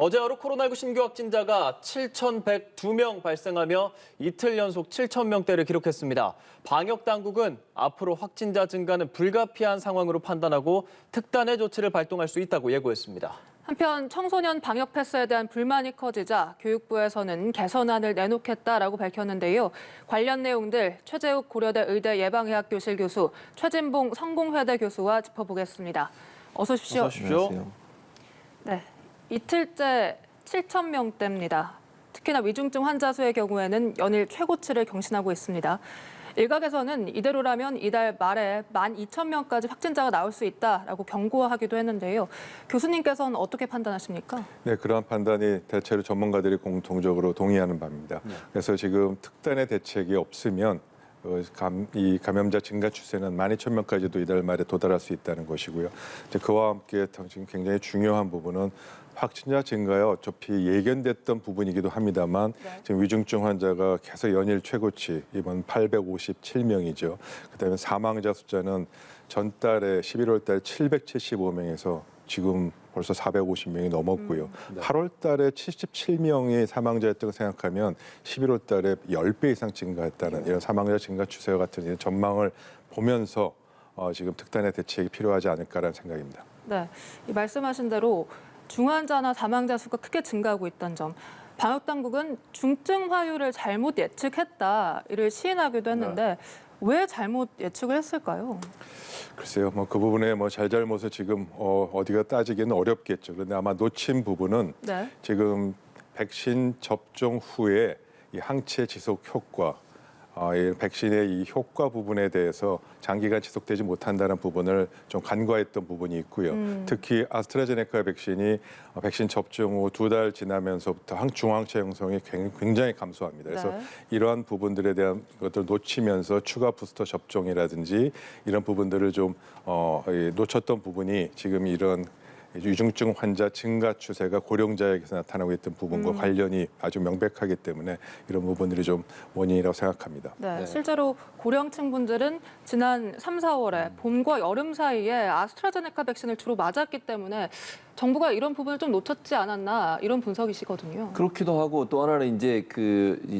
어제 하루 코로나19 신규 확진자가 7,102명 발생하며 이틀 연속 7,000명대를 기록했습니다. 방역 당국은 앞으로 확진자 증가는 불가피한 상황으로 판단하고 특단의 조치를 발동할 수 있다고 예고했습니다. 한편 청소년 방역 패스에 대한 불만이 커지자 교육부에서는 개선안을 내놓겠다라고 밝혔는데요. 관련 내용들 최재욱 고려대 의대 예방의학교실 교수, 최진봉 성공회대 교수와 짚어보겠습니다. 어서 오십시오. 어서 오십시오. 네, 이틀째 7,000명대입니다. 특히나 위중증 환자 수의 경우에는 연일 최고치를 경신하고 있습니다. 일각에서는 이대로라면 이달 말에 12,000명까지 확진자가 나올 수 있다라고 경고하기도 했는데요. 교수님께서는 어떻게 판단하십니까? 네, 그러한 판단이 대체로 전문가들이 공통적으로 동의하는 바입니다. 그래서 지금 특단의 대책이 없으면 이 감염자 증가 추세는 12,000명까지도 이달 말에 도달할 수 있다는 것이고요. 이제 그와 함께 지금 굉장히 중요한 부분은 확진자 증가에 어차피 예견됐던 부분이기도 합니다만 지금 위중증 환자가 계속 연일 최고치 이번 857명이죠. 그다음에 사망자 숫자는 전달에 11월 달 775명에서 지금 벌써 450명이 넘었고요. 8월 달에 77명이 사망자였다고 생각하면 11월 달에 10배 이상 증가했다는 이런 사망자 증가 추세와 같은 이런 전망을 보면서 지금 특단의 대책이 필요하지 않을까라는 생각입니다. 네, 이 말씀하신 대로 중환자나 사망자 수가 크게 증가하고 있다는 점. 방역당국은 중증 화율을 잘못 예측했다, 이를 시인하기도 했는데 왜 잘못 예측을 했을까요? 글쎄요, 그 부분에 잘잘못을 지금 어디가 따지기는 어렵겠죠. 그런데 아마 놓친 부분은 지금 백신 접종 후에 이 항체 지속 효과, 이 백신의 이 효과 부분에 대해서 장기간 지속되지 못한다는 부분을 좀 간과했던 부분이 있고요. 특히 아스트라제네카 백신이 백신 접종 후 2달 지나면서부터 중항체 형성이 굉장히 감소합니다. 그래서 이러한 부분들에 대한 것들을 놓치면서 추가 부스터 접종이라든지 이런 부분들을 좀 놓쳤던 부분이 지금 이런 위중증 환자 증가 추세가 고령자에게서 나타나고 있던 부분과 관련이 아주 명백하기 때문에 이런 부분들이 좀 원인이라고 생각합니다. 네, 실제로 고령층 분들은 지난 3, 4월에 봄과 여름 사이에 아스트라제네카 백신을 주로 맞았기 때문에 정부가 이런 부분을 좀 놓쳤지 않았나 이런 분석이시거든요. 그렇기도 하고 또 하나는 이제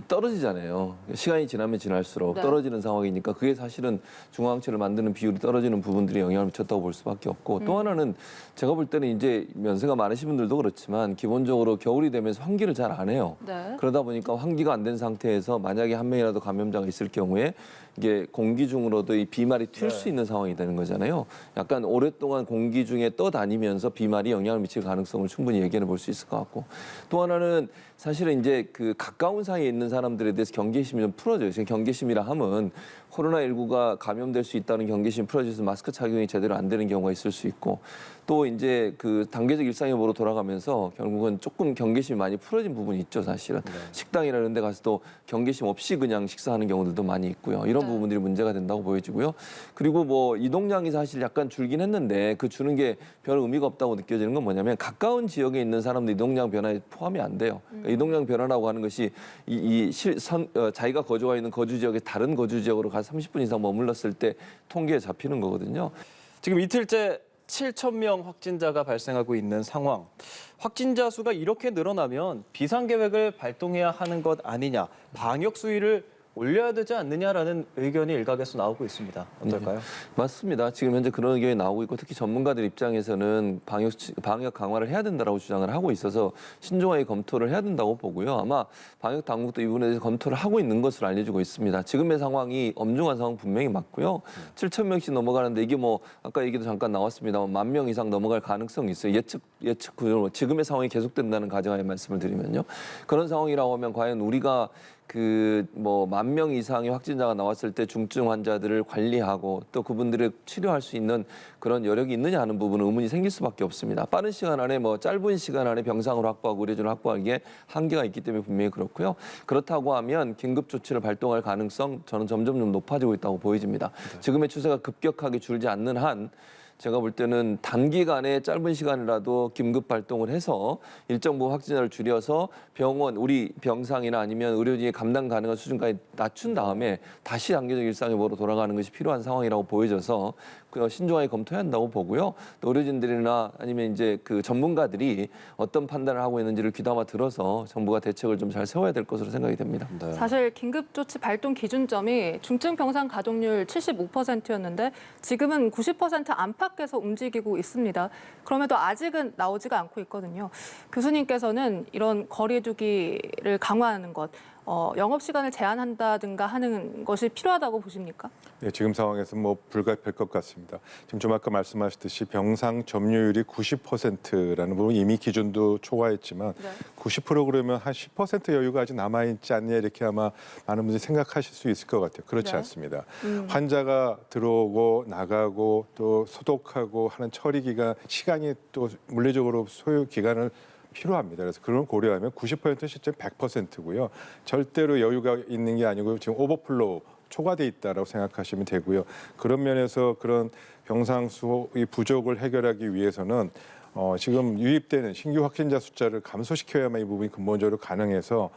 떨어지잖아요. 시간이 지나면 지날수록 떨어지는 상황이니까 그게 사실은 중화항체를 만드는 비율이 떨어지는 부분들이 영향을 미쳤다고 볼 수밖에 없고 또 하나는 제가 볼 때는 이제 연세가 많으신 분들도 그렇지만 기본적으로 겨울이 되면서 환기를 잘 안 해요. 그러다 보니까 환기가 안 된 상태에서 만약에 한 명이라도 감염자가 있을 경우에 이게 공기 중으로도 이 비말이 튈 수 있는 상황이 되는 거잖아요. 약간 오랫동안 공기 중에 떠다니면서 비말이 영향을 미칠 가능성을 충분히 예견해 볼 수 있을 것 같고 또 하나는 사실은 이제 가까운 사이에 있는 사람들에 대해서 경계심이 좀 풀어져요. 지금 경계심이라 하면 코로나19가 감염될 수 있다는 경계심이 풀어져서 마스크 착용이 제대로 안 되는 경우가 있을 수 있고 또 이제 단계적 일상회복으로 돌아가면서 결국은 조금 경계심이 많이 풀어진 부분이 있죠, 사실은. 식당이라는 데 가서 또 경계심 없이 그냥 식사하는 경우들도 많이 있고요. 이런 부분들이 문제가 된다고 보여지고요. 그리고 이동량이 사실 약간 줄긴 했는데 주는 게 별 의미가 없다고 느껴지는 건 뭐냐면 가까운 지역에 있는 사람들 이동량 변화에 포함이 안 돼요. 그러니까 이동량 변화라고 하는 것이 자기가 거주하고 있는 거주 지역에 다른 거주 지역으로 가서 30분 이상 머물렀을 때 통계에 잡히는 거거든요. 지금 이틀째 7,000명 확진자가 발생하고 있는 상황. 확진자 수가 이렇게 늘어나면 비상계획을 발동해야 하는 것 아니냐, 방역 수위를 올려야 되지 않느냐라는 의견이 일각에서 나오고 있습니다. 어떨까요? 맞습니다. 지금 현재 그런 의견이 나오고 있고 특히 전문가들 입장에서는 방역 강화를 해야 된다라고 주장을 하고 있어서 신중하게 검토를 해야 된다고 보고요. 아마 방역 당국도 이 부분에 대해서 검토를 하고 있는 것으로 알려지고 있습니다. 지금의 상황이 엄중한 상황 분명히 맞고요. 7,000명씩 넘어가는데 이게 아까 얘기도 잠깐 나왔습니다만 10,000명 이상 넘어갈 가능성이 있어요. 예측 지금의 상황이 계속된다는 가정하에 말씀을 드리면요. 그런 상황이라고 하면 과연 우리가 10,000명 이상의 확진자가 나왔을 때 중증 환자들을 관리하고 또 그분들을 치료할 수 있는 그런 여력이 있느냐 하는 부분은 의문이 생길 수밖에 없습니다. 빠른 시간 안에 짧은 시간 안에 병상을 확보하고 의료진을 확보하기에 한계가 있기 때문에 분명히 그렇고요. 그렇다고 하면 긴급 조치를 발동할 가능성 저는 점점 좀 높아지고 있다고 보여집니다. 지금의 추세가 급격하게 줄지 않는 한 제가 볼 때는 단기간에 짧은 시간이라도 긴급 발동을 해서 일정 부분 확진자를 줄여서 병원, 우리 병상이나 아니면 의료진이 감당 가능한 수준까지 낮춘 다음에 다시 단계적 일상회복으로 돌아가는 것이 필요한 상황이라고 보여져서 신중하게 검토해야 한다고 보고요. 또 의료진들이나 아니면 이제 그 전문가들이 어떤 판단을 하고 있는지를 귀담아 들어서 정부가 대책을 좀 잘 세워야 될 것으로 생각이 됩니다. 네. 사실 긴급조치 발동 기준점이 중증 병상 가동률 75%였는데 지금은 90% 안팎에서 움직이고 있습니다. 그럼에도 아직은 나오지가 않고 있거든요. 교수님께서는 이런 거리두기를 강화하는 것, 영업시간을 제한한다든가 하는 것이 필요하다고 보십니까? 네, 지금 상황에서 뭐 불가피할 것 같습니다. 지금 좀 아까 말씀하셨듯이 병상 점유율이 90%라는 부분 이미 기준도 초과했지만 네. 90% 그러면 한 10% 여유가 아직 남아있지 않냐 이렇게 아마 많은 분들이 생각하실 수 있을 것 같아요. 그렇지 네. 않습니다. 환자가 들어오고 나가고 또 소독하고 하는 처리 기간, 시간이 또 물리적으로 소요 기간을 필요합니다. 그래서 그런 고려하면 90% 시점 100%고요. 절대로 여유가 있는 게 아니고 지금 오버플로우 초과돼 있다라고 생각하시면 되고요. 그런 면에서 그런 병상 수의 부족을 해결하기 위해서는 지금 유입되는 신규 확진자 숫자를 감소시켜야만 이 부분이 근본적으로 가능해서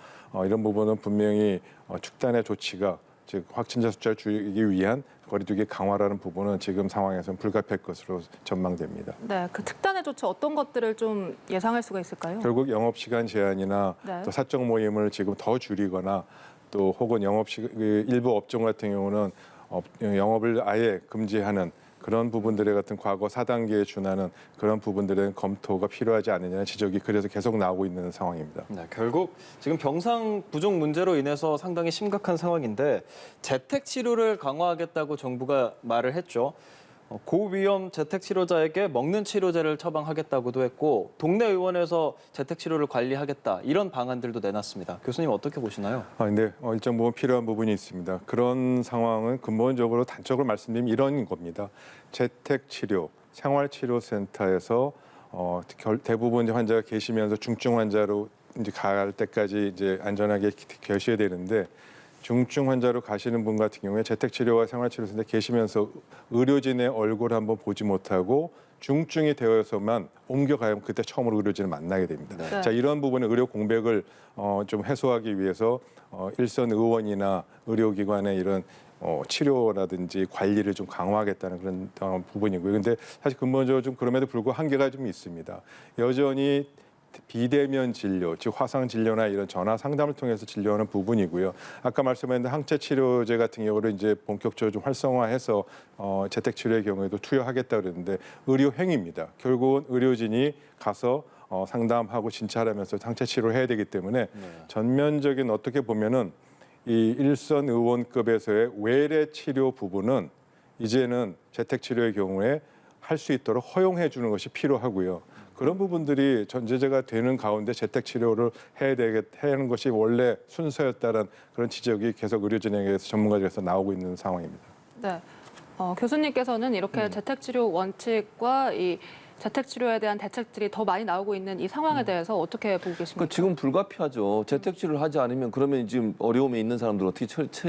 이런 부분은 분명히 축단의 조치가 즉 확진자 숫자를 줄이기 위한 거리두기 강화라는 부분은 지금 상황에서는 불가피할 것으로 전망됩니다. 네, 그 특단의 조치 어떤 것들을 좀 예상할 수가 있을까요? 결국 영업시간 제한이나 네. 또 사적 모임을 지금 더 줄이거나 또 혹은 일부 업종 같은 경우는 영업을 아예 금지하는 그런 부분들에 같은 과거 4단계에 준하는 그런 부분들의 검토가 필요하지 않느냐는 지적이 그래서 계속 나오고 있는 상황입니다. 네, 결국 지금 병상 부족 문제로 인해서 상당히 심각한 상황인데 재택 치료를 강화하겠다고 정부가 말을 했죠. 고위험 재택 치료자에게 먹는 치료제를 처방하겠다고도 했고 동네 의원에서 재택 치료를 관리하겠다 이런 방안들도 내놨습니다. 교수님 어떻게 보시나요? 근데 일정 부분 필요한 부분이 있습니다. 그런 상황은 근본적으로 단적으로 말씀드리면 이런 겁니다. 재택 치료, 생활치료센터에서 대부분 환자가 계시면서 중증 환자로 이제 갈 때까지 이제 안전하게 계셔야 되는데 중증 환자로 가시는 분 같은 경우에 재택치료와 생활치료센터에 계시면서 의료진의 얼굴을 한번 보지 못하고 중증이 되어서만 옮겨가면 그때 처음으로 의료진을 만나게 됩니다. 네. 자, 이런 부분의 의료 공백을 좀 해소하기 위해서 일선 의원이나 의료기관의 이런 치료라든지 관리를 좀 강화하겠다는 그런 부분이고요. 근데 사실 근본적으로 좀 그럼에도 불구하고 한계가 좀 있습니다. 여전히 비대면 진료, 즉 화상 진료나 이런 전화 상담을 통해서 진료하는 부분이고요. 아까 말씀하신 항체 치료제 같은 경우를 이제 본격적으로 좀 활성화해서 재택 치료의 경우에도 투여하겠다 그랬는데 의료 행위입니다. 결국은 의료진이 가서 상담하고 진찰하면서 항체 치료를 해야 되기 때문에 전면적인 어떻게 보면은 이 일선 의원급에서의 외래 치료 부분은 이제는 재택 치료의 경우에 할 수 있도록 허용해 주는 것이 필요하고요. 그런 부분들이 전제제가 되는 가운데 재택 치료를 해야 하는 것이 원래 순서였다는 그런 지적이 계속 의료진에게서 전문가들에서 나오고 있는 상황입니다. 네, 교수님께서는 이렇게 재택치료 원칙과 이 재택치료에 대한 대책들이 더 많이 나오고 있는 이 상황에 대해서 어떻게 보고 계십니까? 그러니까 지금 불가피하죠. 재택치료를 하지 않으면 그러면 지금 어려움에 있는 사람들 어떻게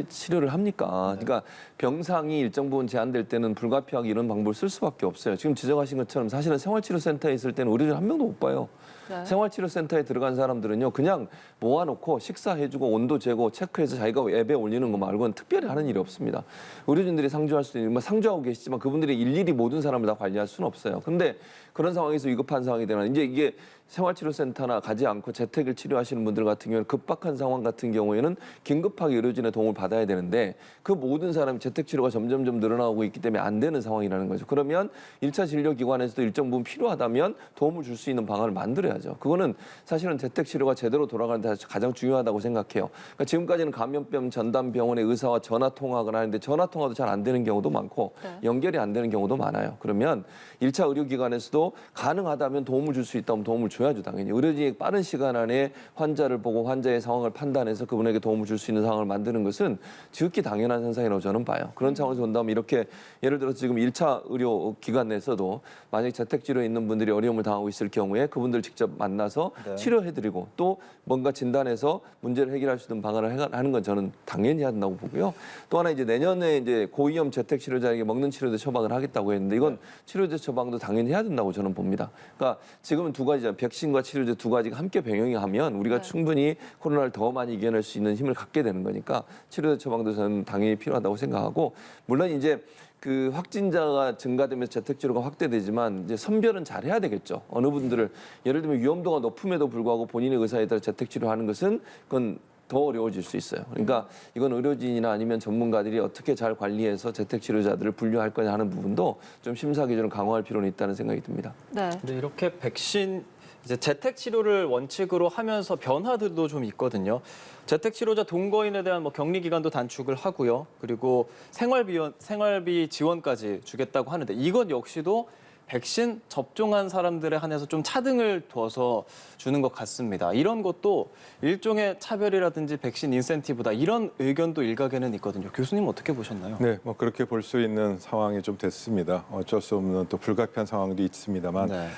치료를 합니까? 그러니까 병상이 일정 부분 제한될 때는 불가피하게 이런 방법을 쓸 수밖에 없어요. 지금 지적하신 것처럼 사실은 생활치료센터에 있을 때는 의료진 한 명도 못 봐요. 네. 생활치료센터에 들어간 사람들은요, 그냥 모아놓고 식사해주고 온도 재고 체크해서 자기가 앱에 올리는 거 말고는 특별히 하는 일이 없습니다. 의료진들이 상주할 수 있는, 상주하고 계시지만 그분들이 일일이 모든 사람을 다 관리할 수는 없어요. 근데 그런 상황에서 위급한 상황이 되나 이제 이게 생활치료센터나 가지 않고 재택을 치료하시는 분들 같은 경우는 급박한 상황 같은 경우에는 긴급하게 의료진의 도움을 받아야 되는데 그 모든 사람이 재택치료가 점점점 늘어나고 있기 때문에 안 되는 상황이라는 거죠. 그러면 1차 진료기관에서도 일정 부분 필요하다면 도움을 줄 수 있는 방안을 만들어야죠. 그거는 사실은 재택치료가 제대로 돌아가는 데 가장 중요하다고 생각해요. 그러니까 지금까지는 감염병 전담병원의 의사와 전화통화를 하는데 전화통화도 잘 안 되는 경우도 많고 네. 연결이 안 되는 경우도 많아요. 그러면 1차 의료기관에서도 가능하다면 도움을 줄 수 있다면 도움을 줘야죠, 당연히. 의료진이 빠른 시간 안에 환자를 보고 환자의 상황을 판단해서 그분에게 도움을 줄 수 있는 상황을 만드는 것은 지극히 당연한 현상이라고 저는 봐요. 그런 차원에서 본다면 이렇게 예를 들어서 지금 1차 의료 기관 내에서도 만약에 재택치료에 있는 분들이 어려움을 당하고 있을 경우에 그분들 직접 만나서 네. 치료해드리고 또 뭔가 진단해서 문제를 해결할 수 있는 방안을 하는 건 저는 당연히 해야 된다고 보고요. 또 하나 이제 내년에 이제 고위험 재택치료자에게 먹는 치료제 처방을 하겠다고 했는데 이건 치료제 처방도 당연히 해야 된다고 저는 봅니다. 그러니까 지금은 두 가지잖아요. 백신과 치료제 두 가지가 함께 병행이 하면 우리가 네. 충분히 코로나를 더 많이 이겨낼 수 있는 힘을 갖게 되는 거니까 치료제 처방도 저는 당연히 필요하다고 생각하고 물론 이제 그 확진자가 증가되면서 재택치료가 확대되지만 이제 선별은 잘 해야 되겠죠. 어느 분들을 예를 들면 위험도가 높음에도 불구하고 본인의 의사에 따라 재택치료하는 것은 그건 더 어려워질 수 있어요. 그러니까 이건 의료진이나 아니면 전문가들이 어떻게 잘 관리해서 재택치료자들을 분류할 거냐 하는 부분도 좀 심사 기준을 강화할 필요는 있다는 생각이 듭니다. 네. 근데 이렇게 백신 이제 재택 치료를 원칙으로 하면서 변화들도 좀 있거든요. 재택 치료자 동거인에 대한 뭐 격리 기간도 단축을 하고요. 그리고 생활비 지원까지 주겠다고 하는데 이것 역시도 백신 접종한 사람들에 한해서 좀 차등을 둬서 주는 것 같습니다. 이런 것도 일종의 차별이라든지 백신 인센티브다 이런 의견도 일각에는 있거든요. 교수님 어떻게 보셨나요? 네, 뭐 그렇게 볼 수 있는 상황이 좀 됐습니다. 어쩔 수 없는 또 불가피한 상황도 있습니다만 네.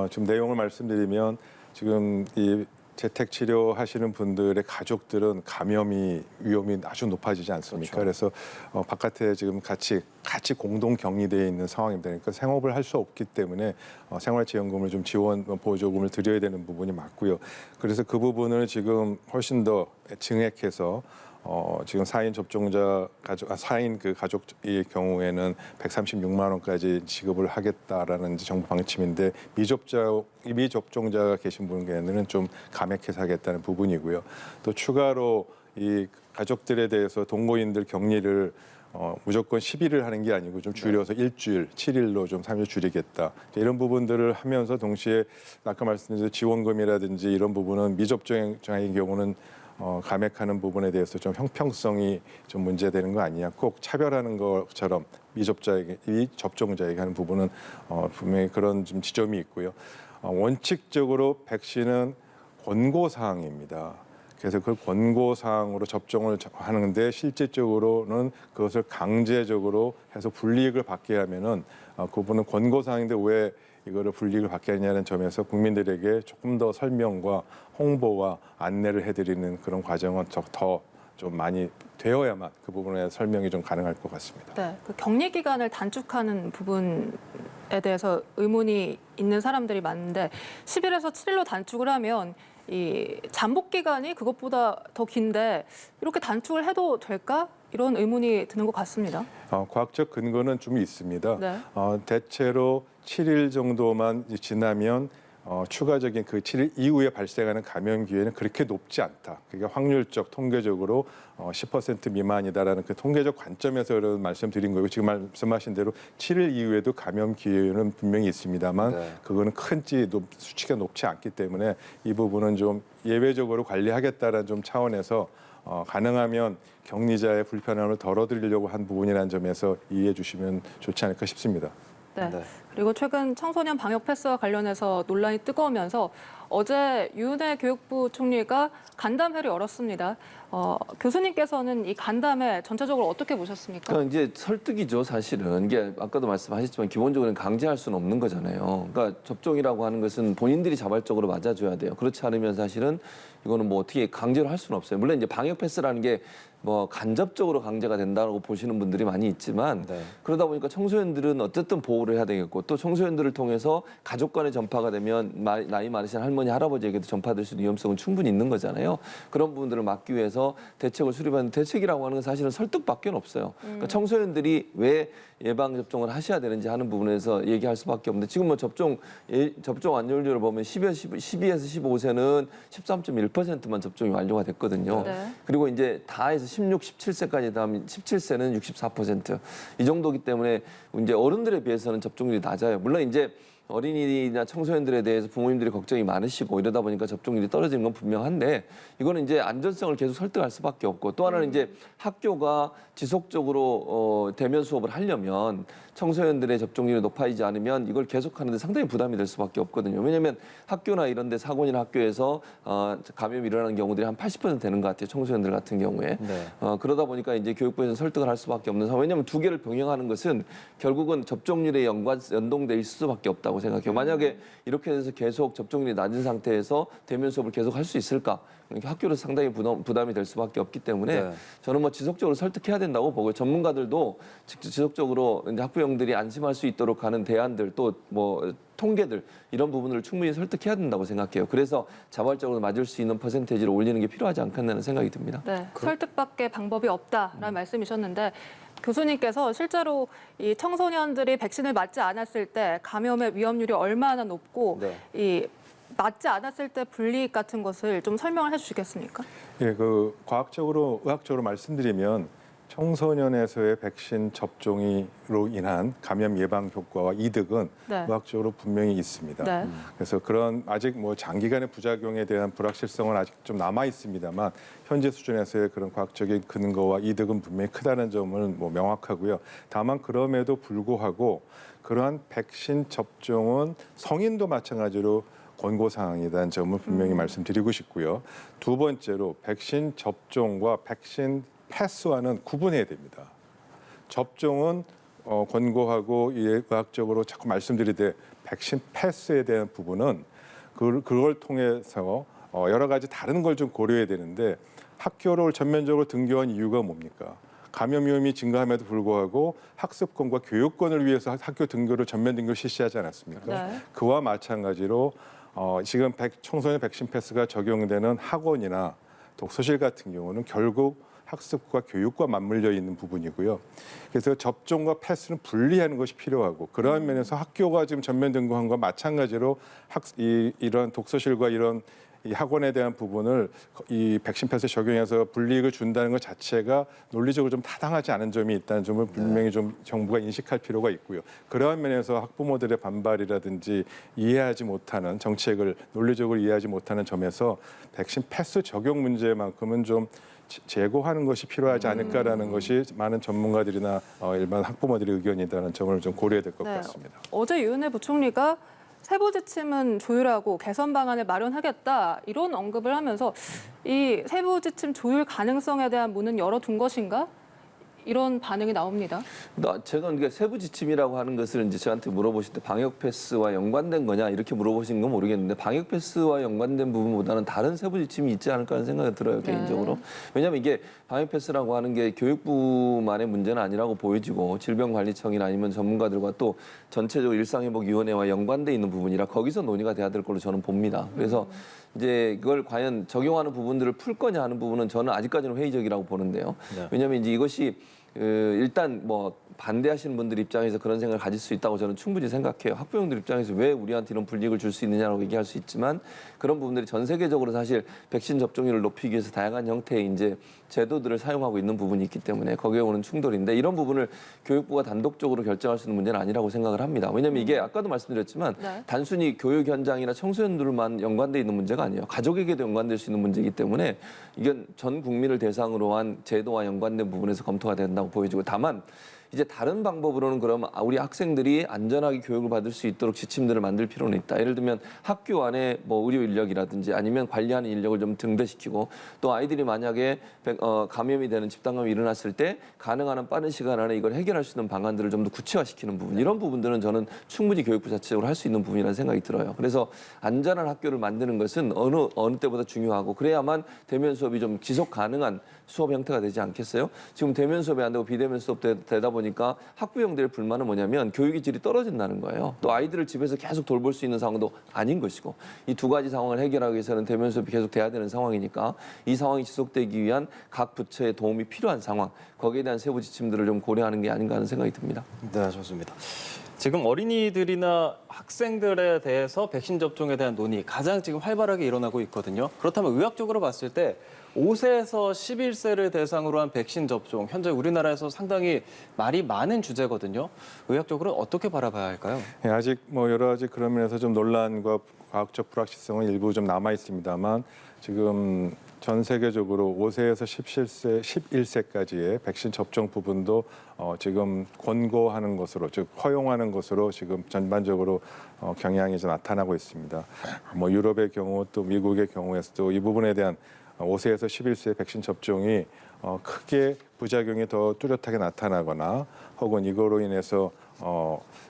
좀 내용을 말씀드리면 지금 이 재택 치료하시는 분들의 가족들은 감염이 위험이 아주 높아지지 않습니까? 그래서 바깥에 지금 같이 공동 격리되어 있는 상황입니다. 그러니까 생업을 할 수 없기 때문에 생활지원금을 좀 지원 보조금을 드려야 되는 부분이 맞고요. 그래서 그 부분을 지금 훨씬 더 증액해서 지금 4인 접종자 가족, 4인 그 가족의 경우에는 136만 원까지 지급을 하겠다라는 정부 방침인데 미접종자가 계신 분에게는 좀 감액해서 하겠다는 부분이고요. 또 추가로 이 가족들에 대해서 동거인들 격리를 무조건 10일을 하는 게 아니고 좀 줄여서 일주일, 7일로 좀 3일 줄이겠다. 이런 부분들을 하면서 동시에 아까 말씀드린 지원금이라든지 이런 부분은 미접종자의 경우는 감액하는 부분에 대해서 좀 형평성이 좀 문제되는 거 아니냐. 꼭 차별하는 것처럼 접종자에게 하는 부분은 분명히 그런 좀 지점이 있고요. 원칙적으로 백신은 권고 사항입니다. 그래서 그 권고 사항으로 접종을 하는데 실질적으로는 그것을 강제적으로 해서 불이익을 받게 하면은 그 부분은 권고 사항인데 왜 이거를 불이익을 받게 하냐는 점에서 국민들에게 조금 더 설명과 홍보와 안내를 해드리는 그런 과정은 더 좀 많이 되어야만 그 부분에 설명이 좀 가능할 것 같습니다. 네, 그 격리 기간을 단축하는 부분에 대해서 의문이 있는 사람들이 많은데 10일에서 7일로 단축을 하면 이 잠복 기간이 그것보다 더 긴데 이렇게 단축을 해도 될까? 이런 의문이 드는 것 같습니다. 과학적 근거는 좀 있습니다. 네. 대체로 7일 정도만 지나면 추가적인 그 7일 이후에 발생하는 감염 기회는 그렇게 높지 않다. 그게 확률적 통계적으로 10% 미만이다라는 그 통계적 관점에서 말씀드린 거고 지금 말씀하신 대로 7일 이후에도 감염 기회는 분명히 있습니다만 네. 그거는 수치가 높지 않기 때문에 이 부분은 좀 예외적으로 관리하겠다라는 좀 차원에서 가능하면 격리자의 불편함을 덜어드리려고 한 부분이라는 점에서 이해해 주시면 좋지 않을까 싶습니다. 네. 네. 그리고 최근 청소년 방역 패스와 관련해서 논란이 뜨거우면서 어제 유은혜 교육부 총리가 간담회를 열었습니다. 교수님께서는 이 간담회 전체적으로 어떻게 보셨습니까? 그러니까 이제 설득이죠, 사실은. 이게 아까도 말씀하셨지만 기본적으로는 강제할 수는 없는 거잖아요. 그러니까 접종이라고 하는 것은 본인들이 자발적으로 맞아줘야 돼요. 그렇지 않으면 사실은 이거는 뭐 어떻게 강제로 할 수는 없어요. 물론 이제 방역 패스라는 게 뭐 간접적으로 강제가 된다고 보시는 분들이 많이 있지만 네. 그러다 보니까 청소년들은 어쨌든 보호를 해야 되겠고 또 청소년들을 통해서 가족 간에 전파가 되면 나이 많으신 할머니, 할아버지에게도 전파될 수 있는 위험성은 충분히 있는 거잖아요. 그런 부분들을 막기 위해서 대책을 수립하는 대책이라고 하는 건 사실은 설득밖에 없어요. 그러니까 청소년들이 왜 예방 접종을 하셔야 되는지 하는 부분에서 얘기할 수밖에 없는데 지금 뭐 접종 완료율을 보면 12에서 15세는 13.1%만 접종이 완료가 됐거든요. 네. 그리고 이제 다 해서 16, 17세까지 다음 17세는 64%. 이 정도기 때문에 이제 어른들에 비해서는 접종률이 낮아요. 물론 이제 어린이나 청소년들에 대해서 부모님들이 걱정이 많으시고 이러다 보니까 접종률이 떨어지는 건 분명한데 이거는 이제 안전성을 계속 설득할 수밖에 없고 또 하나는 이제 학교가 지속적으로 대면 수업을 하려면 청소년들의 접종률이 높아지지 않으면 이걸 계속하는데 상당히 부담이 될 수밖에 없거든요. 왜냐하면 학교나 이런 데 사고나 학교에서 감염이 일어나는 경우들이 한 80% 되는 것 같아요. 청소년들 같은 경우에. 네. 그러다 보니까 이제 교육부에서는 설득을 할 수밖에 없는 상황. 왜냐하면 두 개를 병행하는 것은 결국은 접종률에 연동돼 있을 수밖에 없다고 생각해요. 만약에 이렇게 돼서 계속 접종률이 낮은 상태에서 대면 수업을 계속 할 수 있을까? 학교로 상당히 부담이 될 수밖에 없기 때문에 네. 저는 뭐 지속적으로 설득해야 된다고 보고요. 전문가들도 지속적으로 이제 학부형들이 안심할 수 있도록 하는 대안들 또 뭐 통계들 이런 부분을 충분히 설득해야 된다고 생각해요. 그래서 자발적으로 맞을 수 있는 퍼센테이지를 올리는 게 필요하지 않겠나는 생각이 듭니다. 네, 설득밖에 방법이 없다라는 말씀이셨는데 교수님께서 실제로 이 청소년들이 백신을 맞지 않았을 때 감염의 위험률이 얼마나 높고 네. 이 맞지 않았을 때 불이익 같은 것을 좀 설명을 해주시겠습니까? 예, 과학적으로, 의학적으로 말씀드리면 청소년에서의 백신 접종으로 인한 감염 예방 효과와 이득은 네. 의학적으로 분명히 있습니다. 네. 그래서 그런 아직 뭐 장기간의 부작용에 대한 불확실성은 아직 좀 남아 있습니다만 현재 수준에서의 그런 과학적인 근거와 이득은 분명히 크다는 점은 뭐 명확하고요. 다만 그럼에도 불구하고 그러한 백신 접종은 성인도 마찬가지로 권고 사항이라는 점을 분명히 말씀드리고 싶고요. 두 번째로 백신 접종과 백신 패스와는 구분해야 됩니다. 접종은 권고하고 의학적으로 자꾸 말씀드리되 백신 패스에 대한 부분은 그걸 통해서 여러 가지 다른 걸 좀 고려해야 되는데 학교를 전면적으로 등교한 이유가 뭡니까? 감염 위험이 증가함에도 불구하고 학습권과 교육권을 위해서 학교 등교를 전면 등교를 실시하지 않았습니까? 네. 그와 마찬가지로 지금 청소년 백신 패스가 적용되는 학원이나 독서실 같은 경우는 결국 학습과 교육과 맞물려 있는 부분이고요. 그래서 접종과 패스는 분리하는 것이 필요하고 그러한 면에서 학교가 지금 전면 등교한 것과 마찬가지로 이런 독서실과 이런 이 학원에 대한 부분을 이 백신 패스 적용해서 불이익을 준다는 것 자체가 논리적으로 좀 타당하지 않은 점이 있다는 점을 분명히 좀 정부가 인식할 필요가 있고요. 그러한 면에서 학부모들의 반발이라든지 이해하지 못하는 정책을 논리적으로 이해하지 못하는 점에서 백신 패스 적용 문제만큼은 좀 제고하는 것이 필요하지 않을까라는 것이 많은 전문가들이나 일반 학부모들의 의견이라는 점을 좀 고려해야 될 것 네. 같습니다. 어제 유은혜 부총리가 세부 지침은 조율하고 개선 방안을 마련하겠다 이런 언급을 하면서 이 세부 지침 조율 가능성에 대한 문은 열어둔 것인가? 이런 반응이 나옵니다. 제가 이게 세부 지침이라고 하는 것을 이제 저한테 물어보실 때 방역 패스와 연관된 거냐 이렇게 물어보신 건 모르겠는데 방역 패스와 연관된 부분보다는 다른 세부 지침이 있지 않을까 하는 생각이 들어요 개인적으로. 왜냐하면 이게 방역 패스라고 하는 게 교육부만의 문제는 아니라고 보여지고 질병관리청이나 아니면 전문가들과 또 전체적으로 일상회복위원회와 연관돼 있는 부분이라 거기서 논의가 돼야 될 걸로 저는 봅니다. 그래서 이제 그걸 과연 적용하는 부분들을 풀 거냐 하는 부분은 저는 아직까지는 회의적이라고 보는데요. 네. 왜냐하면 이제 이것이 일단 뭐 반대하시는 분들 입장에서 그런 생각을 가질 수 있다고 저는 충분히 생각해요. 학부형들 입장에서 왜 우리한테 이런 불이익을 줄 수 있느냐라고 얘기할 수 있지만 그런 부분들이 전 세계적으로 사실 백신 접종률을 높이기 위해서 다양한 형태의 이제 제도들을 사용하고 있는 부분이 있기 때문에 거기에 오는 충돌인데 이런 부분을 교육부가 단독적으로 결정할 수 있는 문제는 아니라고 생각을 합니다. 왜냐하면 이게 아까도 말씀드렸지만 네. 단순히 교육 현장이나 청소년들만 연관돼 있는 문제가 아니에요. 가족에게도 연관될 수 있는 문제이기 때문에 이건 전 국민을 대상으로 한 제도와 연관된 부분에서 검토가 된다고 보여지고 다만 이제 다른 방법으로는 그러면 우리 학생들이 안전하게 교육을 받을 수 있도록 지침들을 만들 필요는 있다. 예를 들면 학교 안에 뭐 의료 인력이라든지 아니면 관리하는 인력을 좀 증대시키고 또 아이들이 만약에 감염이 되는 집단감염이 일어났을 때 가능한 한 빠른 시간 안에 이걸 해결할 수 있는 방안들을 좀 더 구체화시키는 부분 이런 부분들은 저는 충분히 교육부 자체적으로 할 수 있는 부분이라는 생각이 들어요. 그래서 안전한 학교를 만드는 것은 어느 때보다 중요하고 그래야만 대면 수업이 좀 지속 가능한 수업 형태가 되지 않겠어요? 지금 대면 수업이 안 되고 비대면 수업 되다 보니까 학부형들의 불만은 뭐냐면 교육의 질이 떨어진다는 거예요. 또 아이들을 집에서 계속 돌볼 수 있는 상황도 아닌 것이고 이 두 가지 상황을 해결하기 위해서는 대면 수업이 계속 돼야 되는 상황이니까 이 상황이 지속되기 위한 각 부처의 도움이 필요한 상황 거기에 대한 세부 지침들을 좀 고려하는 게 아닌가 하는 생각이 듭니다. 네, 좋습니다. 지금 어린이들이나 학생들에 대해서 백신 접종에 대한 논의 가장 지금 활발하게 일어나고 있거든요. 그렇다면 의학적으로 봤을 때 5세에서 11세를 대상으로 한 백신 접종, 현재 우리나라에서 상당히 말이 많은 주제거든요. 의학적으로 어떻게 바라봐야 할까요? 아직 뭐 여러 가지 그런 면에서 좀 논란과 과학적 불확실성은 일부 좀 남아 있습니다만 지금 전 세계적으로 5세에서 11세까지의 백신 접종 부분도 지금 권고하는 것으로, 즉 허용하는 것으로 지금 전반적으로 경향이 좀 나타나고 있습니다. 뭐 유럽의 경우 또 미국의 경우에서도 이 부분에 대한 5세에서 11세 백신 접종이 크게 부작용이 더 뚜렷하게 나타나거나 혹은 이거로 인해서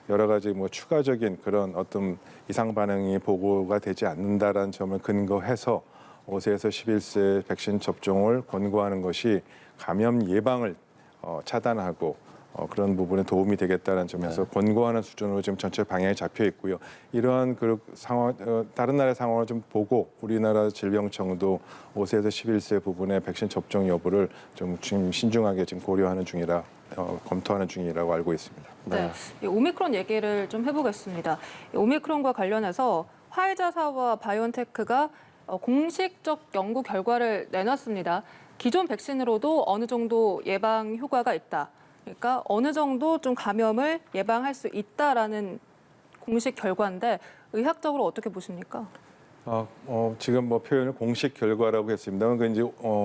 여러 가지 뭐 추가적인 그런 어떤 이상 반응이 보고가 되지 않는다라는 점을 근거해서 5세에서 11세 백신 접종을 권고하는 것이 감염 예방을 차단하고 그런 부분에 도움이 되겠다는 점에서 권고하는 수준으로 지금 전체 방향이 잡혀 있고요. 이러한 그 상황, 다른 나라의 상황을 좀 보고 우리나라 질병청도 5세에서 11세 부분의 백신 접종 여부를 좀 지금 신중하게 지금 고려하는 중이라 검토하는 중이라고 알고 있습니다. 네, 이 오미크론 얘기를 좀 해보겠습니다. 이 오미크론과 관련해서 화이자사와 바이온테크가 공식적 연구 결과를 내놨습니다. 기존 백신으로도 어느 정도 예방 효과가 있다. 그러니까 어느 정도 좀 감염을 예방할 수 있다라는 공식 결과인데 의학적으로 어떻게 보십니까? 지금 뭐 표현을 공식 결과라고 했습니다만 그 이제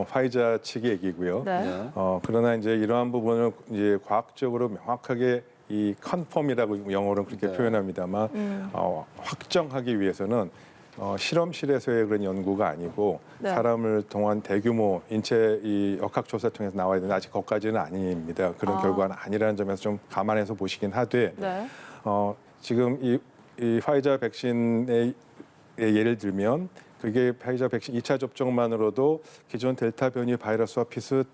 화이자 측의 얘기고요. 네. 그러나 이제 이러한 부분을 이제 과학적으로 명확하게 이 컨펌이라고 영어로 그렇게 표현합니다만 확정하기 위해서는 실험실에서의 그런 연구가 아니고 네. 사람을 통한 대규모 인체 이 역학 조사 통해서 나와야 되는데 아직 거기까지는 아닙니다. 그런 결과는 아니라는 점에서 좀 감안해서 보시긴 하되 네. 지금 이 화이자 백신의 예를 들면 그게 화이자 백신 2차 접종만으로도 기존 델타 변이 바이러스와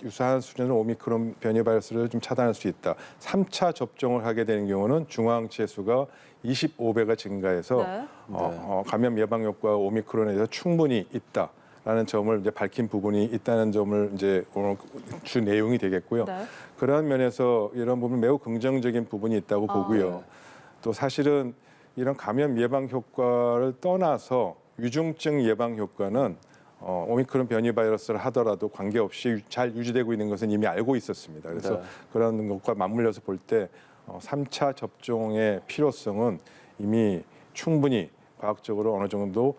유사한 수준의 오미크론 변이 바이러스를 좀 차단할 수 있다. 3차 접종을 하게 되는 경우는 중화항체 수가 25배가 증가해서 네. 감염 예방 효과가 오미크론에 대해서 충분히 있다라는 점을 이제 밝힌 부분이 있다는 점을 이제 오늘 주 내용이 되겠고요. 네. 그러한 면에서 이런 부분 매우 긍정적인 부분이 있다고 보고요. 또 사실은 이런 감염 예방 효과를 떠나서 위중증 예방 효과는 오미크론 변이 바이러스를 하더라도 관계없이 잘 유지되고 있는 것은 이미 알고 있었습니다. 그래서 그런 것과 맞물려서 볼 때 3차 접종의 필요성은 이미 충분히 과학적으로 어느 정도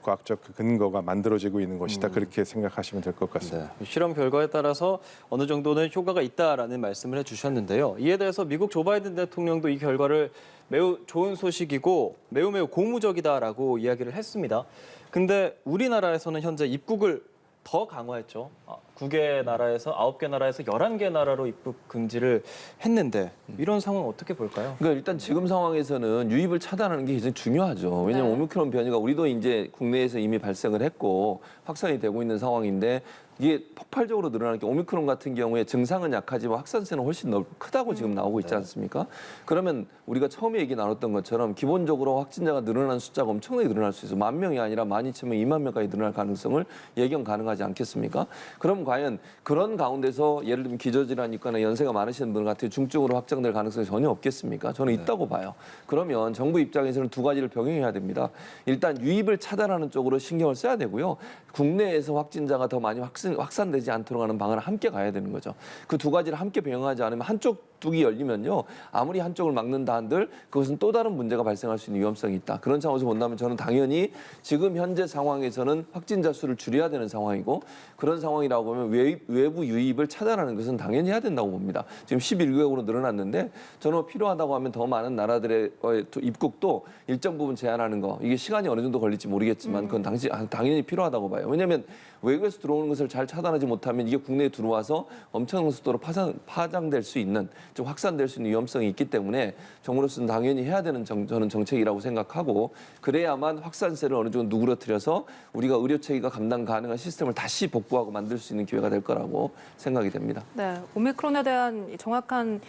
과학적 근거가 만들어지고 있는 것이다. 그렇게 생각하시면 될 것 같습니다. 네. 실험 결과에 따라서 어느 정도는 효과가 있다라는 말씀을 해주셨는데요. 이에 대해서 미국 조 바이든 대통령도 이 결과를 매우 좋은 소식이고 매우 고무적이다라고 이야기를 했습니다. 근데 우리나라에서는 현재 입국을 더 강화했죠. 9개 나라에서 9개 나라에서 11개 나라로 입국 금지를 했는데 이런 상황 어떻게 볼까요? 그러니까 일단 지금 상황에서는 유입을 차단하는 게 굉장히 중요하죠. 왜냐하면 네. 오미크론 변이가 우리도 이제 국내에서 이미 발생을 했고 확산이 되고 있는 상황인데 이게 폭발적으로 늘어나는 게 오미크론 같은 경우에 증상은 약하지만 확산세는 훨씬 크다고 지금 나오고 있지 않습니까? 그러면 우리가 처음에 얘기 나눴던 것처럼 기본적으로 확진자가 늘어나는 숫자가 엄청나게 늘어날 수 있어요. 10,000명이 아니라 12,000명, 2만 명까지 늘어날 가능성을 예견 가능하지 않겠습니까? 그럼 과연 그런 가운데서 예를 들면 기저질환이 있거나 연세가 많으신 분 같은 중증으로 확장될 가능성이 전혀 없겠습니까? 저는 있다고 봐요. 그러면 정부 입장에서는 두 가지를 병행해야 됩니다. 일단 유입을 차단하는 쪽으로 신경을 써야 되고요. 국내에서 확진자가 더 많이 확산되지 않도록 하는 방안을 함께 가야 되는 거죠. 그 두 가지를 함께 병행하지 않으면 한쪽 뚝이 열리면요. 아무리 한쪽을 막는다 한들 그것은 또 다른 문제가 발생할 수 있는 위험성이 있다. 그런 차원에서 본다면 저는 당연히 지금 현재 상황에서는 확진자 수를 줄여야 되는 상황이고 그런 상황이라고 하면 외부 유입을 차단하는 것은 당연히 해야 된다고 봅니다. 지금 11개국으로 늘어났는데 저는 필요하다고 하면 더 많은 나라들의 입국도 일정 부분 제한하는 거 이게 시간이 어느 정도 걸릴지 모르겠지만 그건 당연히 필요하다고 봐요. 왜냐하면 외국에서 들어오는 것을 잘 차단하지 못하면 이게 국내에 들어와서 엄청난 속도로 파장될 수 있는 좀 확산될 수 있는 위험성이 있기 때문에 정부로서는 당연히 해야 되는 저는 정책이라고 생각하고 그래야만 확산세를 어느 정도 누그러뜨려서 우리가 의료 체계가 감당 가능한 시스템을 다시 복구하고 만들 수 있는 기회가 될 거라고 생각이 됩니다. 네, 오미크론에 대한 이 정확한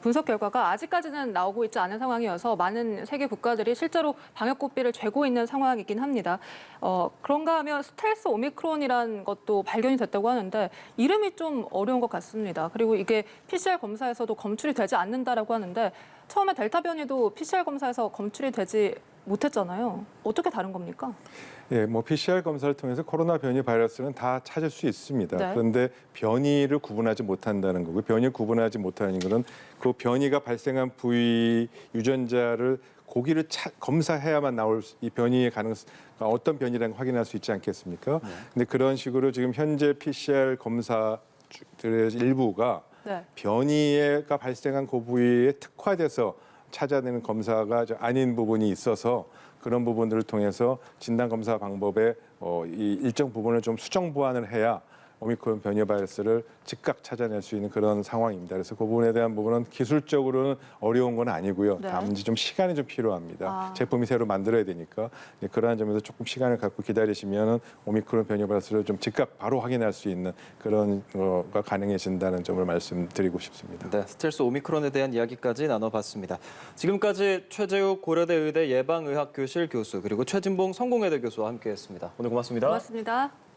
분석 결과가 아직까지는 나오고 있지 않은 상황이어서 많은 세계 국가들이 실제로 방역 고삐를 죄고 있는 상황이긴 합니다. 그런가 하면 스텔스 오미크론이라는 것도 발견이 됐다고 하는데 이름이 좀 어려운 것 같습니다. 그리고 이게 PCR 검사에서도 검출이 되지 않는다라고 하는데 처음에 델타 변이도 PCR 검사에서 검출이 되지 못했잖아요. 어떻게 다른 겁니까? 예, 뭐 PCR 검사를 통해서 코로나 변이 바이러스는 다 찾을 수 있습니다. 네. 그런데 변이를 구분하지 못한다는 거고 변이 구분하지 못하는 것은 그 변이가 발생한 부위 유전자를 고기를 검사해야만 나올 이 변이의 가능성 어떤 변이라는 걸 확인할 수 있지 않겠습니까? 근데 그런 식으로 지금 현재 PCR 검사들의 일부가 네. 변이가 발생한 그 부위에 특화돼서 찾아내는 검사가 아닌 부분이 있어서 그런 부분들을 통해서 진단 검사 방법에 이 일정 부분을 좀 수정 보완을 해야 오미크론 변이 바이러스를 즉각 찾아낼 수 있는 그런 상황입니다. 그래서 그 부분에 대한 부분은 기술적으로는 어려운 건 아니고요. 네. 단지 좀 시간이 좀 필요합니다. 아. 제품이 새로 만들어야 되니까 그러한 점에서 조금 시간을 갖고 기다리시면은 오미크론 변이 바이러스를 좀 즉각 바로 확인할 수 있는 그런 거가 가능해진다는 점을 말씀드리고 싶습니다. 네, 스텔스 오미크론에 대한 이야기까지 나눠봤습니다. 지금까지 최재욱 고려대 의대 예방의학교실 교수 그리고 최진봉 성공회대 교수와 함께했습니다. 오늘 고맙습니다. 고맙습니다.